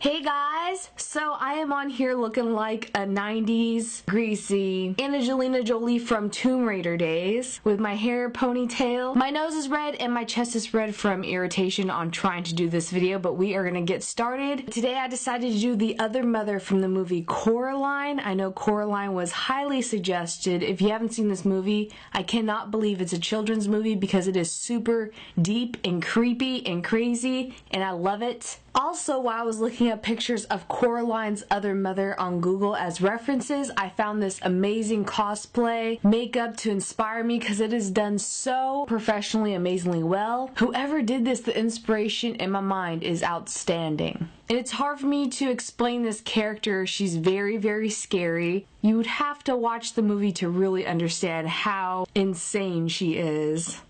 Hey guys, so I am on here looking like a 90s greasy Angelina Jolie from Tomb Raider days with my hair ponytail. My nose is red and my chest is red from irritation on trying to do this video, but we are going to get started. Today I decided to do the other mother from the movie Coraline. I know Coraline was highly suggested. If you haven't seen this movie, I cannot believe it's a children's movie because it is super deep and creepy and crazy and I love it. Also, while I was looking up pictures of Coraline's other mother on Google as references, I found this amazing cosplay makeup to inspire me because it is done so professionally, amazingly well. Whoever did this, the inspiration in my mind is outstanding. And it's hard for me to explain this character. She's very, very scary. You would have to watch the movie to really understand how insane she is.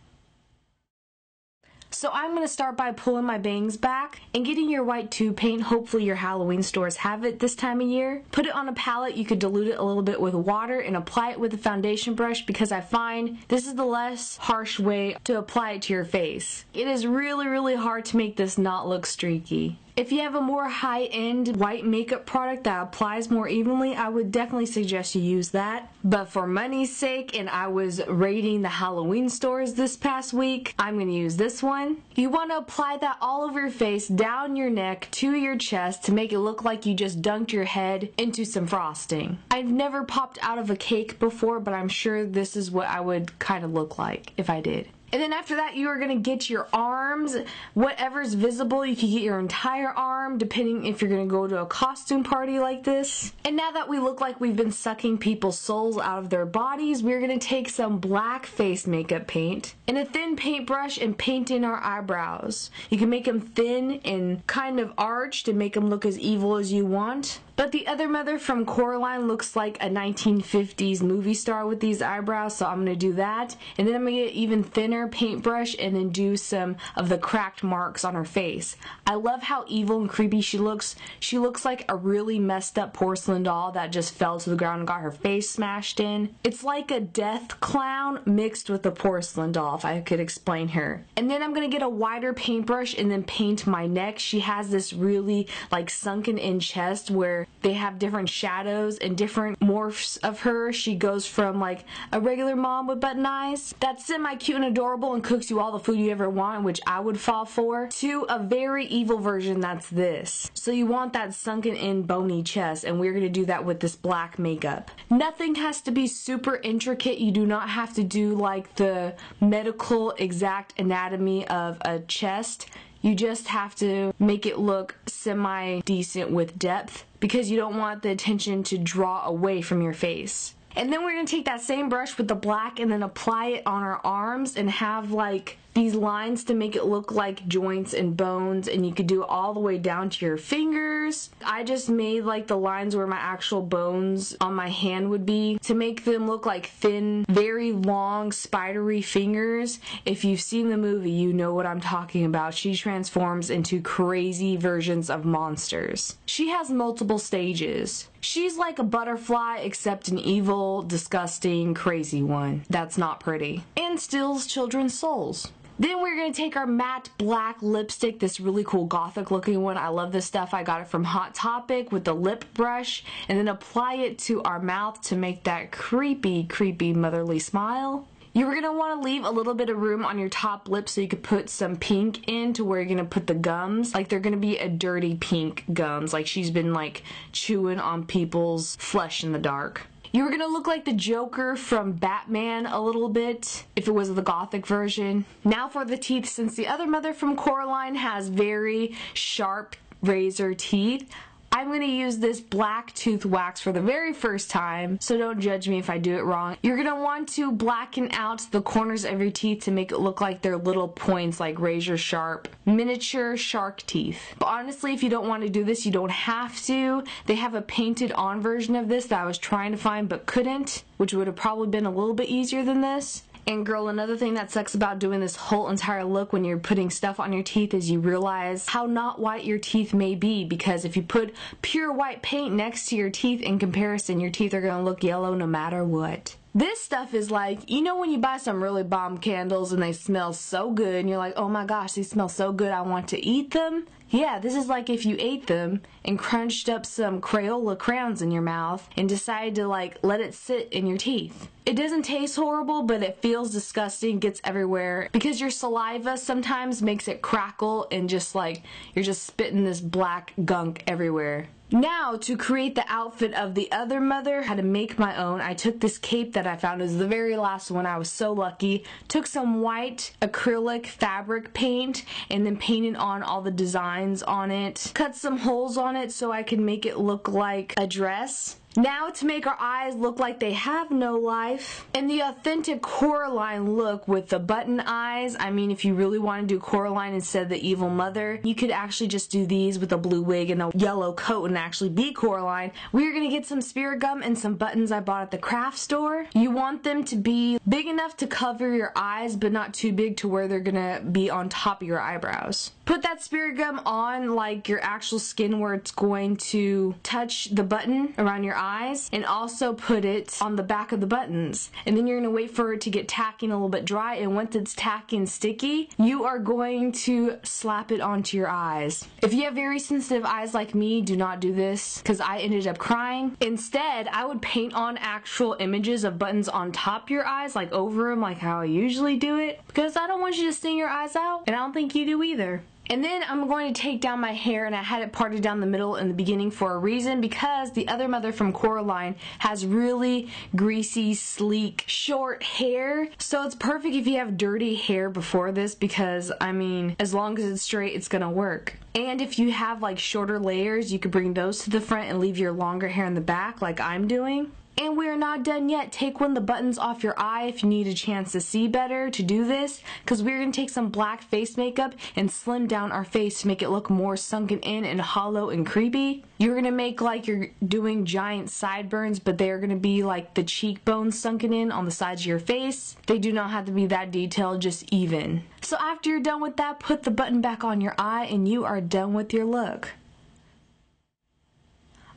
So I'm going to start by pulling my bangs back and getting your white tube paint. Hopefully your Halloween stores have it this time of year. Put it on a palette. You could dilute it a little bit with water and apply it with a foundation brush because I find this is the less harsh way to apply it to your face. It is really, really hard to make this not look streaky. If you have a more high-end white makeup product that applies more evenly, I would definitely suggest you use that. But for money's sake, and I was raiding the Halloween stores this past week, I'm going to use this one. You want to apply that all over your face, down your neck, to your chest to make it look like you just dunked your head into some frosting. I've never popped out of a cake before, but I'm sure this is what I would kind of look like if I did. And then after that, you are going to get your arms, whatever's visible. You can get your entire arm, depending if you're going to go to a costume party like this. And now that we look like we've been sucking people's souls out of their bodies, we're going to take some black face makeup paint and a thin paintbrush and paint in our eyebrows. You can make them thin and kind of arched and make them look as evil as you want. But the other mother from Coraline looks like a 1950s movie star with these eyebrows, so I'm going to do that. And then I'm going to get even thinner paintbrush and then do some of the cracked marks on her face. I love how evil and creepy she looks. She looks like a really messed up porcelain doll that just fell to the ground and got her face smashed in. It's like a death clown mixed with a porcelain doll, if I could explain her. And then I'm going to get a wider paintbrush and then paint my neck. She has this really like sunken in chest where they have different shadows and different morphs of her. She goes from like a regular mom with button eyes that's semi-cute and adorable and cooks you all the food you ever want, which I would fall for, to a very evil version that's this. So you want that sunken in bony chest, and we're going to do that with this black makeup. Nothing has to be super intricate. You do not have to do like the medical exact anatomy of a chest. You just have to make it look semi-decent with depth because you don't want the attention to draw away from your face. And then we're going to take that same brush with the black and then apply it on our arms and have like these lines to make it look like joints and bones, and you could do it all the way down to your fingers. I just made like the lines where my actual bones on my hand would be to make them look like thin, very long, spidery fingers. If you've seen the movie, you know what I'm talking about. She transforms into crazy versions of monsters. She has multiple stages. She's like a butterfly except an evil, disgusting, crazy one that's not pretty and steals children's souls. Then we're going to take our matte black lipstick, this really cool gothic looking one. I love this stuff. I got it from Hot Topic with the lip brush, and then apply it to our mouth to make that creepy, creepy motherly smile. You're going to want to leave a little bit of room on your top lip so you could put some pink in to where you're going to put the gums. Like they're going to be a dirty pink gums, like she's been like chewing on people's flesh in the dark. You were going to look like the Joker from Batman a little bit if it was the gothic version. Now for the teeth, since the other mother from Coraline has very sharp razor teeth, I'm going to use this black tooth wax for the very first time, so don't judge me if I do it wrong. You're going to want to blacken out the corners of your teeth to make it look like they're little points, like razor sharp, miniature shark teeth. But honestly, if you don't want to do this, you don't have to. They have a painted on version of this that I was trying to find but couldn't, which would have probably been a little bit easier than this. And girl, another thing that sucks about doing this whole entire look when you're putting stuff on your teeth is you realize how not white your teeth may be, because if you put pure white paint next to your teeth in comparison, your teeth are going to look yellow no matter what. This stuff is like, you know when you buy some really bomb candles and they smell so good and you're like, oh my gosh, these smell so good, I want to eat them? Yeah, this is like if you ate them and crunched up some Crayola crayons in your mouth and decided to like let it sit in your teeth. It doesn't taste horrible, but it feels disgusting, gets everywhere because your saliva sometimes makes it crackle and just like you're just spitting this black gunk everywhere. Now, to create the outfit of the other mother, I had to make my own. I took this cape that I found. It was the very last one. I was so lucky. Took some white acrylic fabric paint and then painted on all the designs on it. Cut some holes on it so I could make it look like a dress. Now to make our eyes look like they have no life. And the authentic Coraline look with the button eyes. I mean, if you really want to do Coraline instead of the evil mother, you could actually just do these with a blue wig and a yellow coat and actually be Coraline. We're going to get some spirit gum and some buttons I bought at the craft store. You want them to be big enough to cover your eyes, but not too big to where they're going to be on top of your eyebrows. Put that spirit gum on like your actual skin where it's going to touch the button around your eyes, and also put it on the back of the buttons. And then you're going to wait for it to get tacky and a little bit dry, and once it's tacky and sticky, you are going to slap it onto your eyes. If you have very sensitive eyes like me, do not do this because I ended up crying. Instead, I would paint on actual images of buttons on top of your eyes, like over them, like how I usually do it, because I don't want you to sting your eyes out, and I don't think you do either. And then I'm going to take down my hair, and I had it parted down the middle in the beginning for a reason, because the other mother from Coraline has really greasy, sleek, short hair. So it's perfect if you have dirty hair before this, because I mean, as long as it's straight, it's gonna work. And if you have like shorter layers, you could bring those to the front and leave your longer hair in the back like I'm doing. And we're not done yet. Take one of the buttons off your eye if you need a chance to see better to do this, because we're going to take some black face makeup and slim down our face to make it look more sunken in and hollow and creepy. You're going to make like you're doing giant sideburns, but they're going to be like the cheekbones sunken in on the sides of your face. They do not have to be that detailed, just even. So after you're done with that, put the button back on your eye and you are done with your look.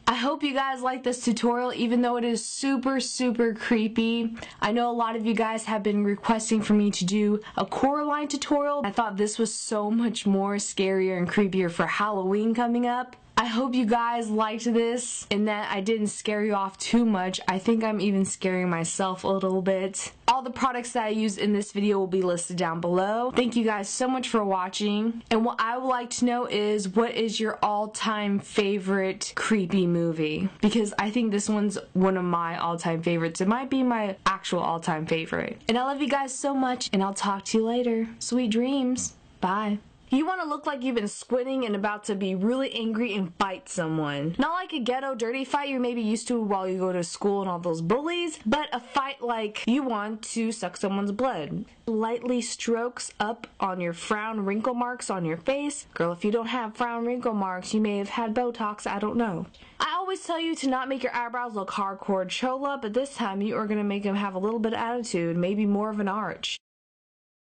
I hope you guys like this tutorial, even though it is super creepy. I know a lot of you guys have been requesting for me to do a Coraline tutorial. I thought this was so much more scarier and creepier for Halloween coming up. I hope you guys liked this and that I didn't scare you off too much. I think I'm even scaring myself a little bit. All the products that I used in this video will be listed down below. Thank you guys so much for watching. And what I would like to know is, what is your all-time favorite creepy movie? Because I think this one's one of my all-time favorites. It might be my actual all-time favorite. And I love you guys so much, and I'll talk to you later. Sweet dreams. Bye. You want to look like you've been squinting and about to be really angry and fight someone. Not like a ghetto dirty fight you're maybe used to while you go to school and all those bullies, but a fight like you want to suck someone's blood. Lightly strokes up on your frown wrinkle marks on your face. Girl, if you don't have frown wrinkle marks, you may have had Botox, I don't know. I always tell you to not make your eyebrows look hardcore chola, but this time you are going to make them have a little bit of attitude, maybe more of an arch.